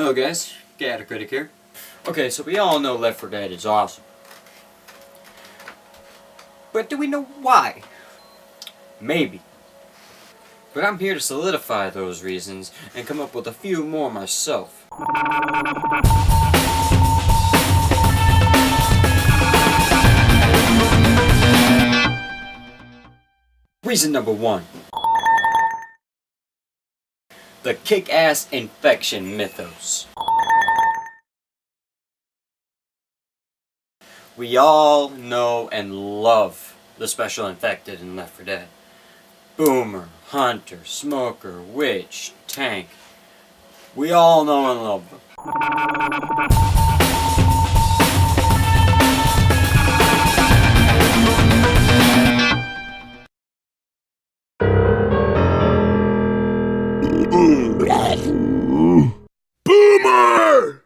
Hello guys, ChaotiCritic here. Okay, so we all know Left 4 Dead is awesome. But do we know why? Maybe. But I'm here to solidify those reasons and come up with a few more myself. Reason number 1. The Kickass Infection mythos. We all know and love the special infected in Left 4 Dead. Boomer, Hunter, Smoker, Witch, Tank. We all know and love them. Boomer!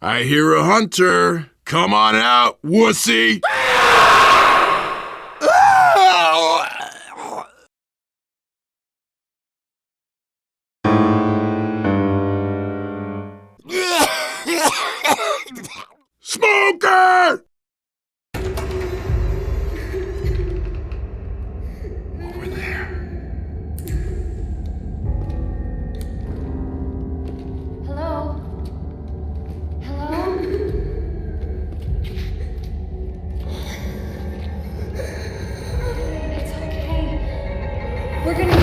I hear a hunter. Come on out, wussy! Smoker! Over there. Hello? Hello? It's okay. We're gonna...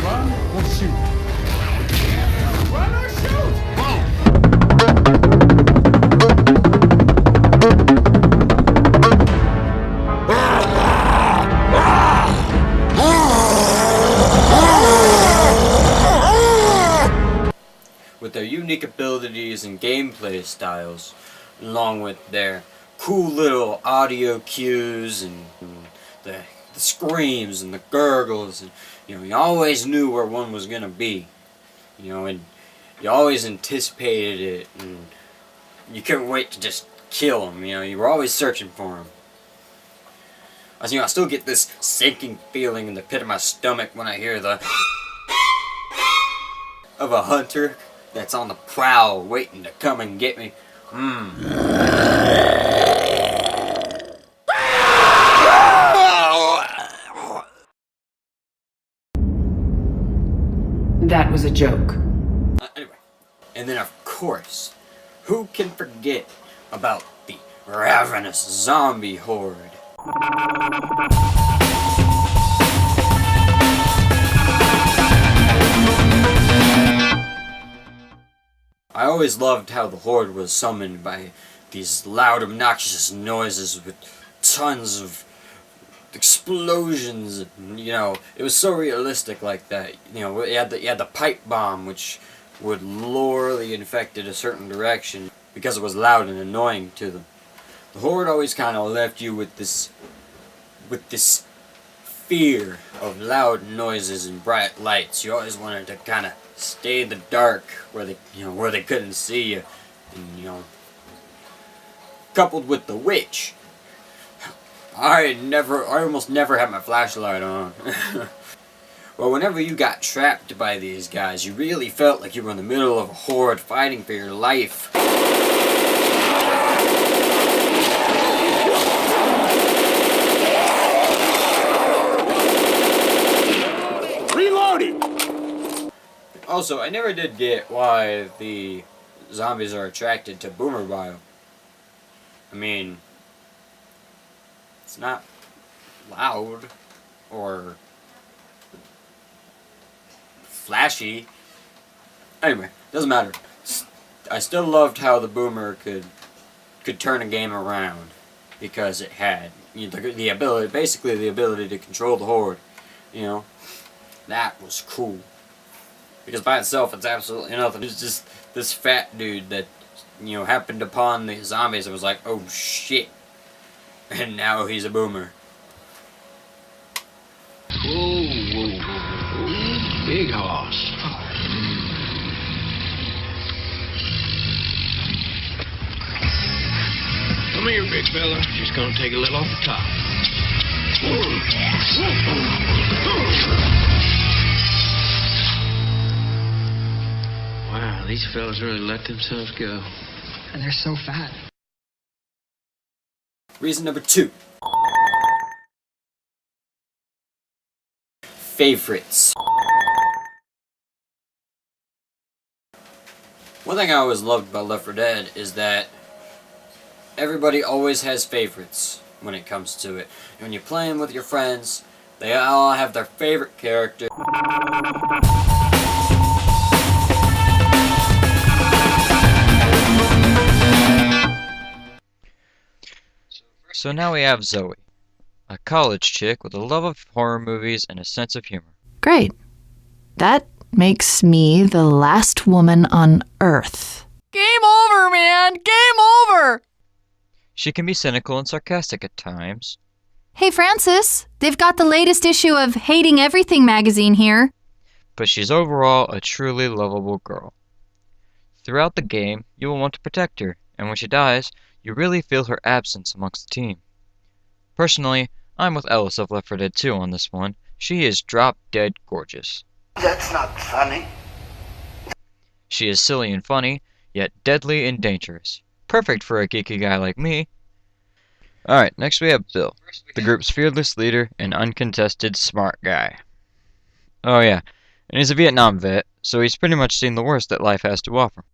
Run or shoot? Run or shoot! With their unique abilities and gameplay styles, along with their cool little audio cues and the screams and the gurgles, and you always knew where one was gonna be, and you always anticipated it, and you couldn't wait to just kill them. You were always searching for them. I still get this sinking feeling in the pit of my stomach when I hear the of a hunter that's on the prowl waiting to come and get me. That was a joke. Anyway, and then of course, who can forget about the ravenous zombie horde? I always loved how the horde was summoned by these loud, obnoxious noises with tons of explosions. It was so realistic like that. You had the pipe bomb, which would lure the infected a certain direction because it was loud and annoying to them. The horde always kind of left you with this fear of loud noises and bright lights. You always wanted to kind of stay in the dark where they couldn't see you, and coupled with the witch, I almost never had my flashlight on. Well, whenever you got trapped by these guys, you really felt like you were in the middle of a horde fighting for your life. Reloading! Also, I never did get why the zombies are attracted to boomer bio. I mean, it's not loud or flashy. Anyway, doesn't matter. I still loved how the boomer could turn a game around because it had the ability, basically the ability to control the horde. That was cool. Because by itself, it's absolutely nothing. It's just this fat dude that, happened upon the zombies and was like, oh shit. And now he's a boomer. Whoa, whoa, whoa. Big horse. Come here, big fella. Just gonna take a little off the top. Wow, these fellas really let themselves go. And they're so fat. Reason number 2. Favorites. One thing I always loved about Left 4 Dead is that everybody always has favorites when it comes to it. When you're playing with your friends, they all have their favorite character. So now we have Zoe, a college chick with a love of horror movies and a sense of humor. Great. That makes me the last woman on Earth. Game over, man! Game over! She can be cynical and sarcastic at times, Hey, Francis, they've got the latest issue of Hating Everything magazine here. but she's overall a truly lovable girl. Throughout the game, you will want to protect her, and when she dies, you really feel her absence amongst the team. Personally, I'm with Ellis of Left 4 Dead 2 on this one. She is drop-dead gorgeous. That's not funny. She is silly and funny, yet deadly and dangerous. Perfect for a geeky guy like me. Alright, next we have Bill, the group's fearless leader and uncontested smart guy. Oh yeah, and he's a Vietnam vet, so he's pretty much seen the worst that life has to offer.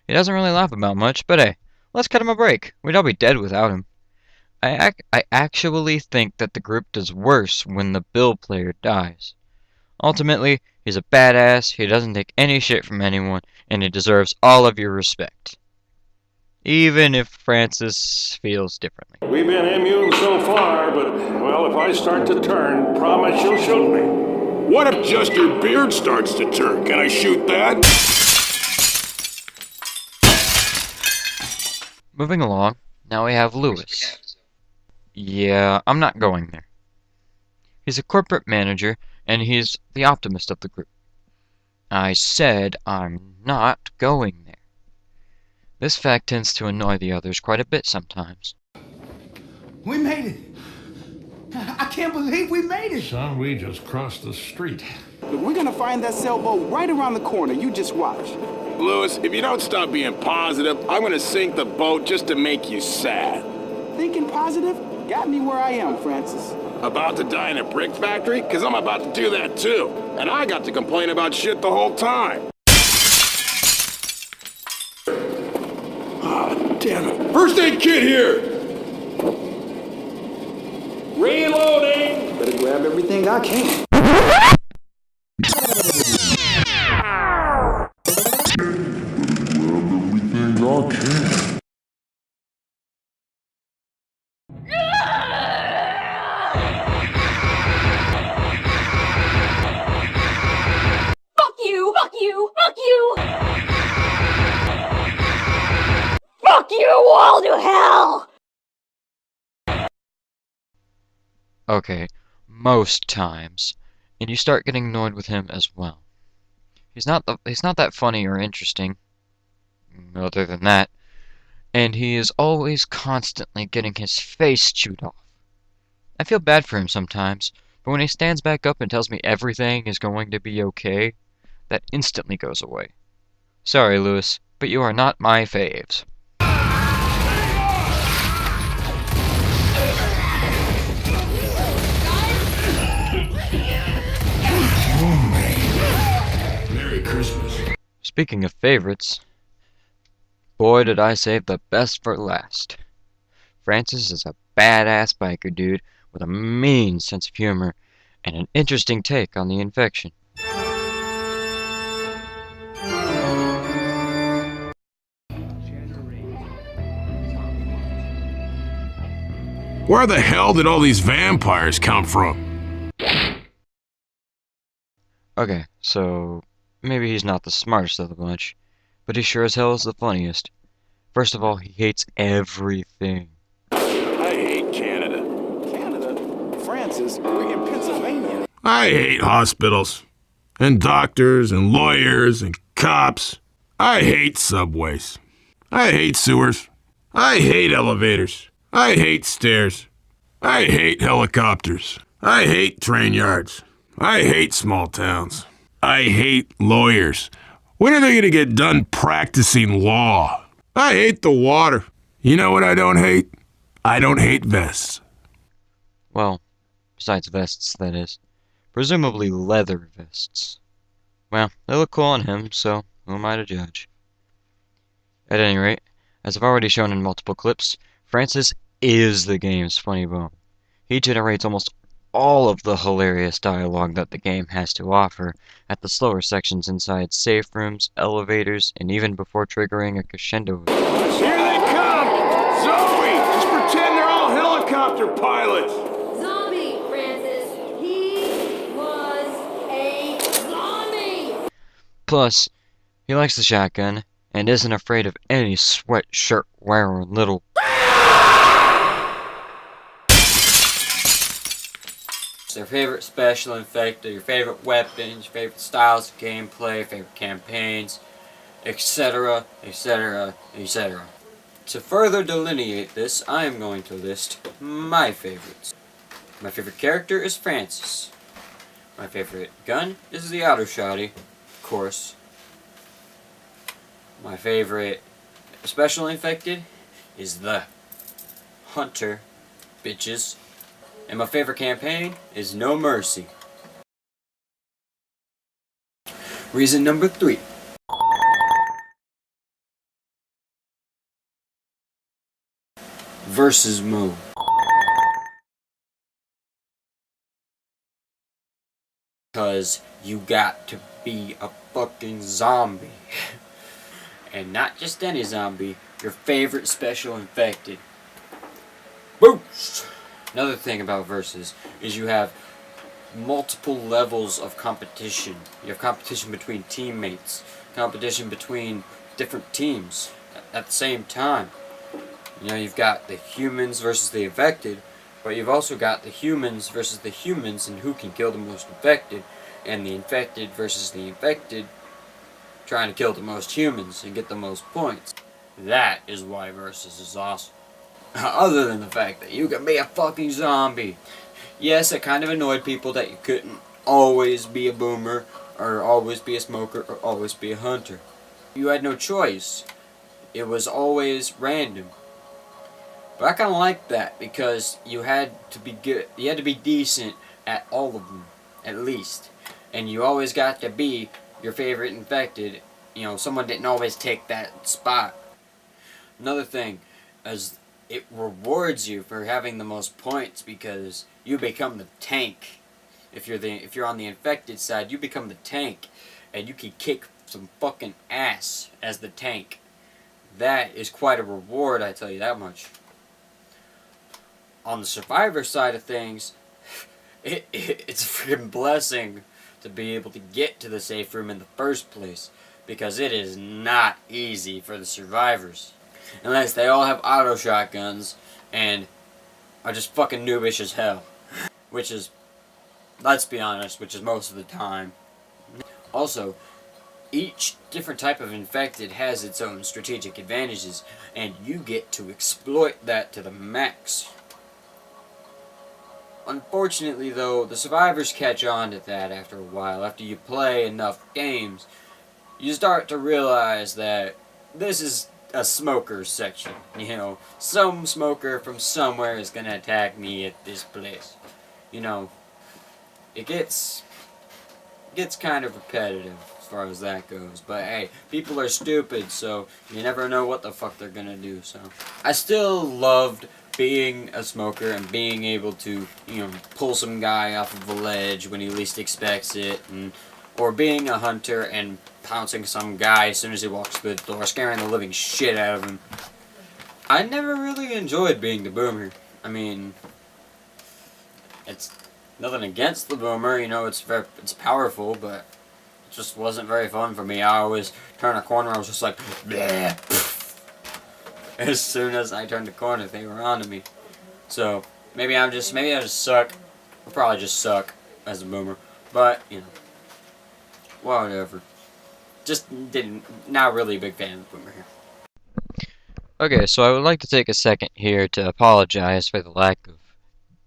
He doesn't really laugh about much, but hey, let's cut him a break. We'd all be dead without him. I actually think that the group does worse when the Bill player dies. Ultimately, he's a badass, he doesn't take any shit from anyone, and he deserves all of your respect. Even if Francis feels differently. We've been immune so far, but, well, if I start to turn, promise you'll shoot me. What if just your beard starts to turn? Can I shoot that? Moving along, now we have Lewis. Yeah, I'm not going there. He's a corporate manager, and he's the optimist of the group. I said I'm not going there. This fact tends to annoy the others quite a bit sometimes. We made it. I can't believe we made it. Son, we just crossed the street. We're gonna find that sailboat right around the corner. You just watch. Lewis, if you don't stop being positive, I'm gonna sink the boat just to make you sad. Thinking positive? Got me where I am, Francis. About to die in a brick factory? Cause I'm about to do that too. And I got to complain about shit the whole time. Ah, damn it. First aid kit here! Reloading! Better grab everything I can. Fuck you! Fuck you! Fuck you! Fuck you all to hell! Okay, most times, and you start getting annoyed with him as well. He's not that funny or interesting, other than that, and he is always constantly getting his face chewed off. I feel bad for him sometimes, but when he stands back up and tells me everything is going to be okay, that instantly goes away. Sorry, Lewis, but you are not my faves. Merry Christmas. Speaking of favorites, boy did I save the best for last. Francis is a badass biker dude with a mean sense of humor and an interesting take on the infection. Where the hell did all these vampires come from? Okay, so maybe he's not the smartest of the bunch, but he sure as hell is the funniest. First of all, he hates everything. I hate Canada. Canada? Francis, we're in Pennsylvania. I hate hospitals. And doctors and lawyers and cops. I hate subways. I hate sewers. I hate elevators. I hate stairs. I hate helicopters. I hate train yards. I hate small towns. I hate lawyers. When are they going to get done practicing law? I hate the water. You know what I don't hate? I don't hate vests. Well, besides vests, that is. Presumably leather vests. Well, they look cool on him, so who am I to judge? At any rate, as I've already shown in multiple clips, Francis is the game's funny bone. He generates almost all of the hilarious dialogue that the game has to offer at the slower sections inside safe rooms, elevators, and even before triggering a crescendo. Here they come! Zoe! Just pretend they're all helicopter pilots! Zombie, Francis. He was a zombie. Plus, he likes the shotgun and isn't afraid of any sweatshirt wearing little. Their favorite special infected, your favorite weapons, your favorite styles of gameplay, favorite campaigns, etc., etc., etc. To further delineate this, I am going to list my favorites. My favorite character is Francis. My favorite gun is the auto shotty, of course. My favorite special infected is the hunter, bitches. And my favorite campaign is No Mercy. Reason number 3. Versus mode. Because you got to be a fucking zombie. And not just any zombie, your favorite special infected. Boost! Another thing about Versus is you have multiple levels of competition. You have competition between teammates, competition between different teams at the same time. You know, you've got the humans versus the infected, but you've also got the humans versus the humans and who can kill the most infected, and the infected versus the infected trying to kill the most humans and get the most points. That is why Versus is awesome. Other than the fact that you can be a fucking zombie. Yes, it kind of annoyed people that you couldn't always be a boomer, or always be a smoker, or always be a hunter. You had no choice. It was always random. But I kind of like that because you had to be good. You had to be decent at all of them, at least. And you always got to be your favorite infected. You know, someone didn't always take that spot. Another thing is it rewards you for having the most points because you become the tank. If you're on the infected side, you become the tank, and you can kick some fucking ass as the tank. That is quite a reward, I tell you that much. On the survivor side of things, it's a freaking blessing to be able to get to the safe room in the first place, because it is not easy for the survivors. Unless they all have auto shotguns and are just fucking noobish as hell. Which is, let's be honest, which is most of the time. Also, each different type of infected has its own strategic advantages, and you get to exploit that to the max. Unfortunately though, the survivors catch on to that after a while. After you play enough games, you start to realize that this is a smoker section. You know, some smoker from somewhere is gonna attack me at this place. You know, it gets kind of repetitive as far as that goes. But hey, people are stupid, so you never know what the fuck they're gonna do. So I still loved being a smoker and being able to, you know, pull some guy off of a ledge when he least expects it, and or being a hunter and pouncing some guy as soon as he walks through the door, scaring the living shit out of him. I never really enjoyed being the boomer. I mean, it's nothing against the boomer, you know, it's powerful, but it just wasn't very fun for me. I always turn a corner, I was just like, bleh. As soon as I turned the corner, they were onto me. So maybe I just suck. I probably just suck as a boomer, but you know, whatever. Just not really a big fan of the boomer here. Okay, so I would like to take a second here to apologize for the lack of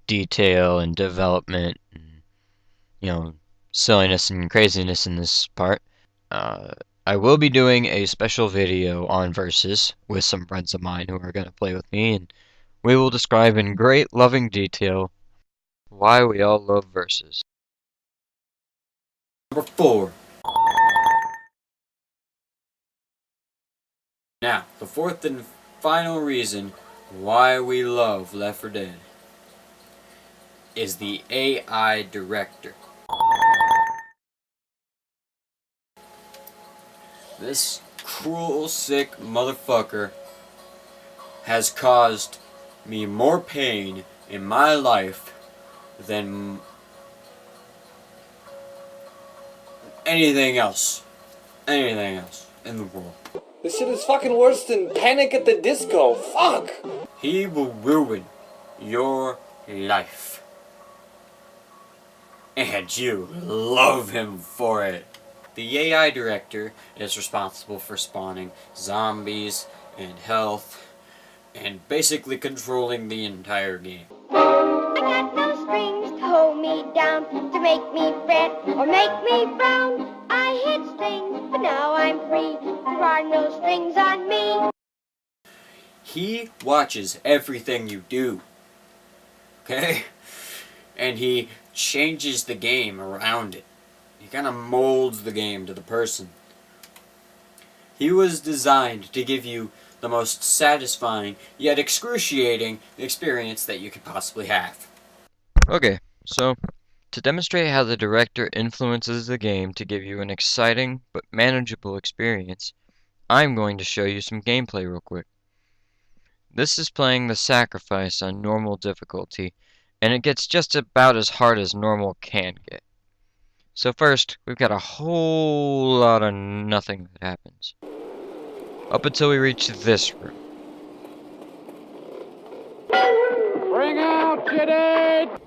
detail and development and, silliness and craziness in this part. I will be doing a special video on verses with some friends of mine who are going to play with me, and we will describe in great loving detail why we all love verses. Number 4. Now, the fourth and final reason why we love Left 4 Dead is the AI director. This cruel, sick motherfucker has caused me more pain in my life than anything else in the world. This shit is fucking worse than Panic at the Disco. Fuck! He will ruin your life. And you love him for it. The AI director is responsible for spawning zombies and health and basically controlling the entire game. I got no strings to hold me down, to make me fret or make me frown. I hit strings, but now I'm free. There are no strings on me. He watches everything you do. Okay? And he changes the game around it. He kind of molds the game to the person. He was designed to give you the most satisfying yet excruciating experience that you could possibly have. Okay, so to demonstrate how the director influences the game to give you an exciting but manageable experience, I'm going to show you some gameplay real quick. This is playing the Sacrifice on normal difficulty, and it gets just about as hard as normal can get. So first, we've got a whole lot of nothing that happens. Up until we reach this room. Bring out Kitty!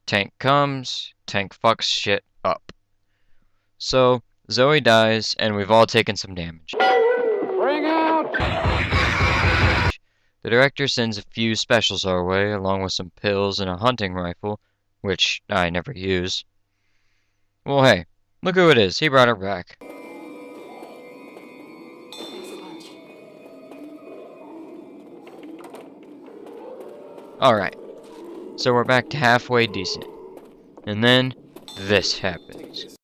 Tank comes, tank fucks shit up. So, Zoe dies, and we've all taken some damage. Bring out! The director sends a few specials our way, along with some pills and a hunting rifle, which I never use. Well, hey, look who it is. He brought it back. Alright, so we're back to halfway decent. And then, this happens.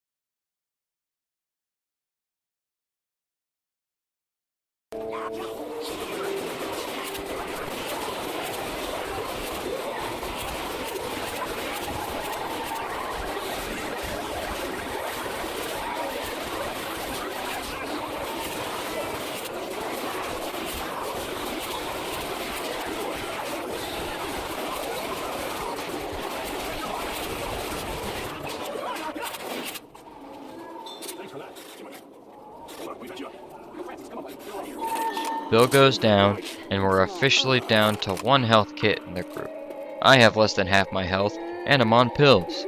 Bill goes down, and we're officially down to 1 health kit in the group. I have less than half my health, and I'm on pills.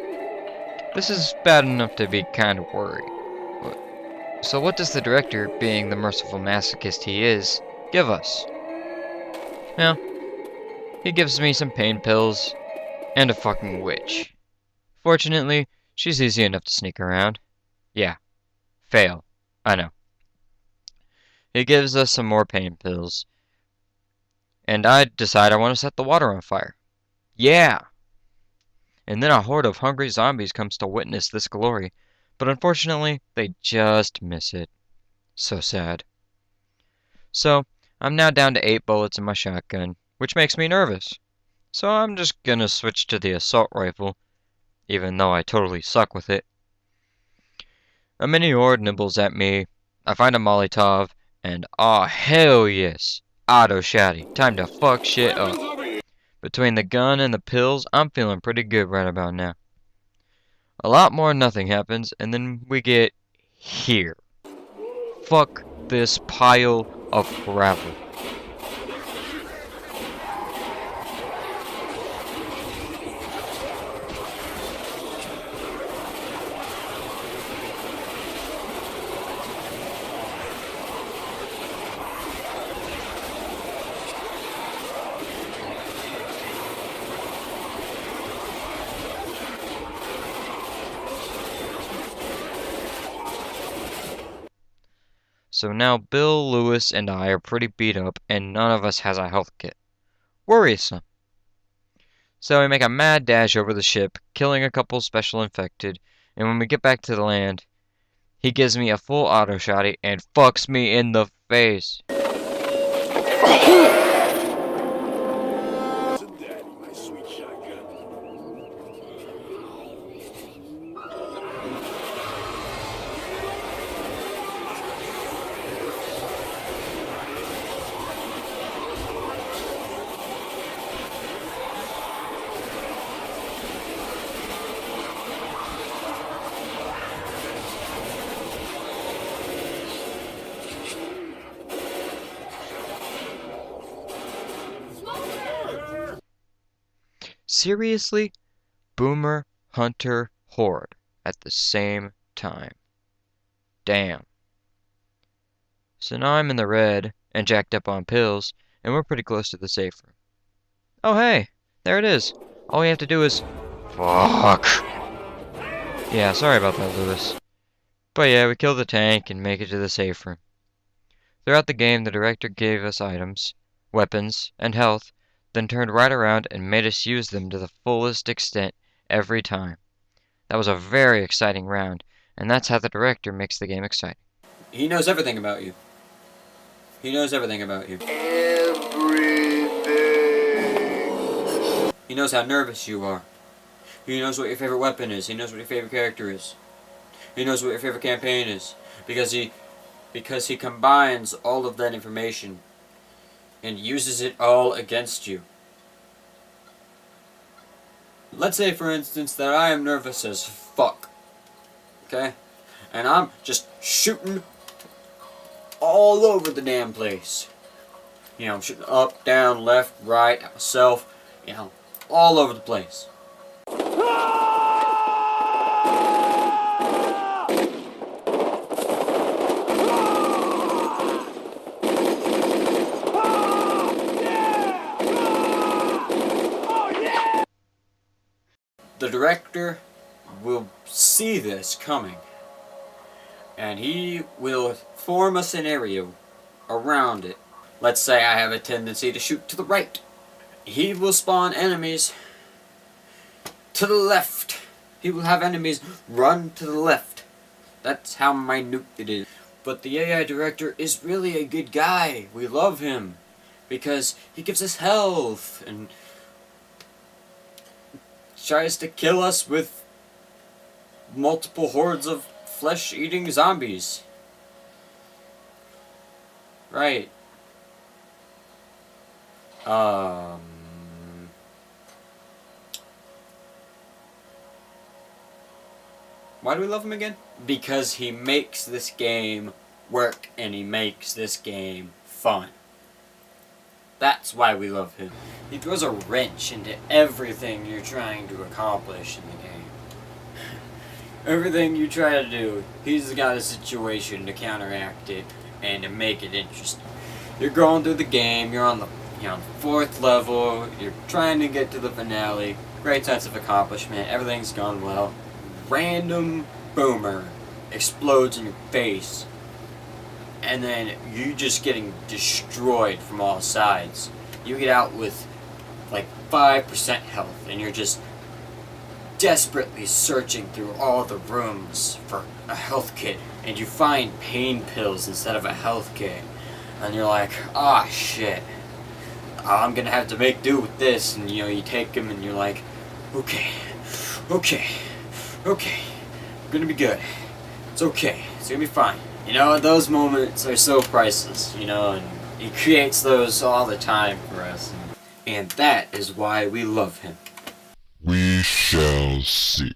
This is bad enough to be kind of worried. So what does the director, being the merciful masochist he is, give us? Well, he gives me some pain pills, and a fucking witch. Fortunately, she's easy enough to sneak around. Yeah, fail. I know. He gives us some more pain pills. And I decide I want to set the water on fire. Yeah! And then a horde of hungry zombies comes to witness this glory. But unfortunately, they just miss it. So sad. So, I'm now down to 8 bullets in my shotgun, which makes me nervous. So I'm just gonna switch to the assault rifle, even though I totally suck with it. A mini horde nibbles at me. I find a Molotov. And hell yes, auto shotty. Time to fuck shit up. Between the gun and the pills, I'm feeling pretty good right about now. A lot more nothing happens, and then we get here. Fuck this pile of gravel. So now Bill, Lewis, and I are pretty beat up, and none of us has a health kit. Worrisome. So we make a mad dash over the ship, killing a couple special infected, and when we get back to the land, he gives me a full auto shotty and fucks me in the face. Seriously? Boomer, Hunter, Horde at the same time. Damn. So now I'm in the red and jacked up on pills, and we're pretty close to the safe room. Oh hey, there it is. All we have to do is... Fuck. Yeah, sorry about that, Lewis. But yeah, we kill the tank and make it to the safe room. Throughout the game, the director gave us items, weapons, and health, then turned right around and made us use them to the fullest extent every time. That was a very exciting round, and that's how the director makes the game exciting. He knows everything about you. He knows everything about you. Everything. He knows how nervous you are. He knows what your favorite weapon is. He knows what your favorite character is. He knows what your favorite campaign is. Because he combines all of that information and uses it all against you. Let's say, for instance, that I am nervous as fuck. Okay? And I'm just shooting all over the damn place. You know, I'm shooting up, down, left, right, south, you know, all over the place. The director will see this coming, and he will form a scenario around it. Let's say I have a tendency to shoot to the right. He will spawn enemies to the left. He will have enemies run to the left. That's how minute it is. But the AI director is really a good guy. We love him because he gives us health and tries to kill us with multiple hordes of flesh-eating zombies. Right. Why do we love him again? Because he makes this game work and he makes this game fun. That's why we love him. He throws a wrench into everything you're trying to accomplish in the game. Everything you try to do, he's got a situation to counteract it and to make it interesting. You're going through the game, you're on the 4th level, you're trying to get to the finale, great sense of accomplishment, everything's gone well. Random boomer explodes in your face, and then you just getting destroyed from all sides. You get out with like 5% health, and you're just desperately searching through all the rooms for a health kit, and you find pain pills instead of a health kit, and you're like, ah, shit, I'm gonna have to make do with this. And you take them and you're like, okay, I'm gonna be good, it's okay, it's gonna be fine. Those moments are so priceless, and He creates those all the time for us. And that is why we love him. We shall see.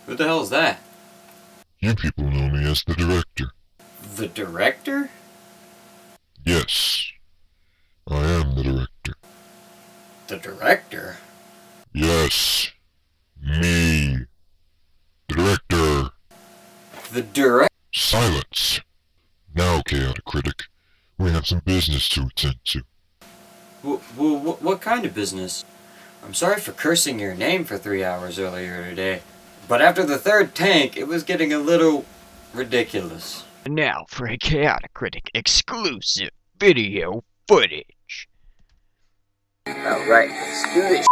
Who the hell is that? You people know me as the director. The director? Yes, I am the director. The director? Yes, me. The director. The director? Silence. Now, ChaotiCritic, we have some business to attend to. What kind of business? I'm sorry for cursing your name for 3 hours earlier today, but after the third tank, it was getting a little ridiculous. Now for a ChaotiCritic exclusive video footage. Alright, let's do this.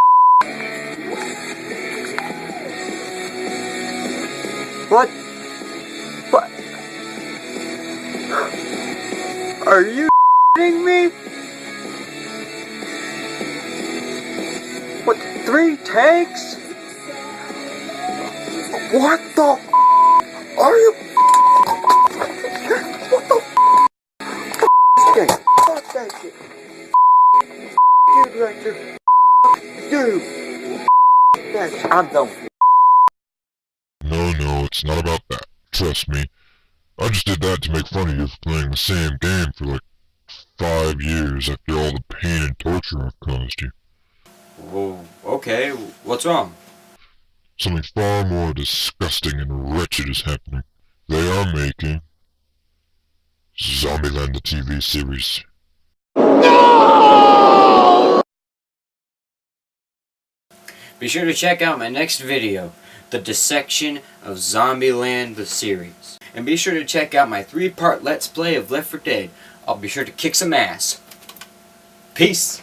What? What? Are you kidding me? What, 3 tanks? What the f*** are you? What the f*** is this? Fuck that shit. You, director. You. Yes, I'm done. No, it's not about that. Trust me. I just did that to make fun of you for playing the same game for like 5 years after all the pain and torture I've caused you. Well, okay, what's wrong? Something far more disgusting and wretched is happening. They are making Zombieland the TV series. Be sure to check out my next video, the dissection of Zombieland the series. And be sure to check out my 3-part Let's Play of Left 4 Dead. I'll be sure to kick some ass. Peace!